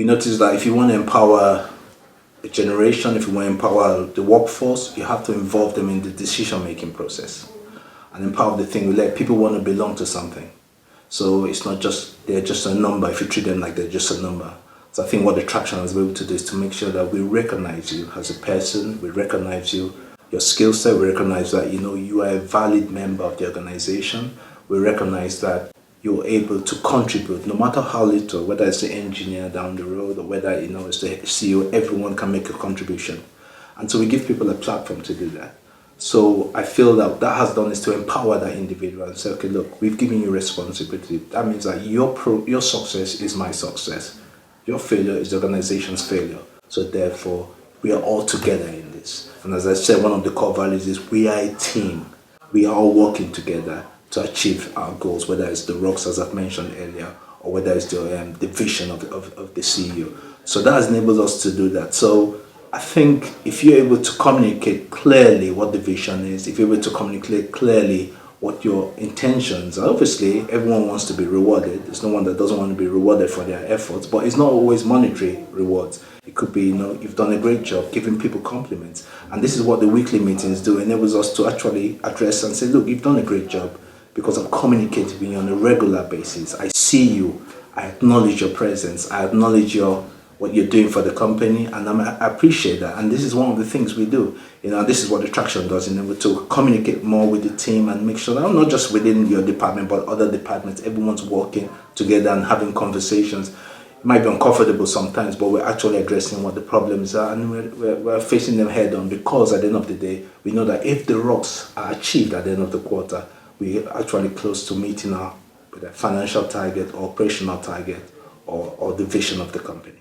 we notice that if you want to empower a generation, if you want to empower the workforce, you have to involve them in the decision-making process. And then part of the thing, we let people want to belong to something. So it's not just, they're just a number if you treat them like they're just a number. So I think what the Traction has been able to do is to make sure that we recognize you as a person, we recognize you, your skill set, we recognize that you are a valid member of the organization, we recognize that you're able to contribute, no matter how little, whether it's the engineer down the road or whether it's the CEO, everyone can make a contribution. And so we give people a platform to do that. So I feel that has done is to empower that individual and say, okay, look, we've given you responsibility. That means that your success is my success. Your failure is the organization's failure. So therefore, we are all together in this. And as I said, one of the core values is we are a team. We are all working together to achieve our goals, whether it's the rocks, as I've mentioned earlier, or whether it's the vision of the CEO. So that has enabled us to do that. So I think if you're able to communicate clearly what the vision is, if you're able to communicate clearly what your intentions are, obviously everyone wants to be rewarded. There's no one that doesn't want to be rewarded for their efforts, but it's not always monetary rewards. It could be, you've done a great job, giving people compliments. And this is what the weekly meetings do. It enables us to actually address and say, look, you've done a great job because I'm communicating with you on a regular basis. I see you, I acknowledge your presence, I acknowledge what you're doing for the company, and I appreciate that. And this is one of the things we do. This is what the Traction does, to communicate more with the team and make sure that not just within your department, but other departments, everyone's working together and having conversations. It might be uncomfortable sometimes, but we're actually addressing what the problems are, and we're facing them head on, because at the end of the day, we know that if the rocks are achieved at the end of the quarter, we're actually close to meeting our financial target or operational target or the vision of the company.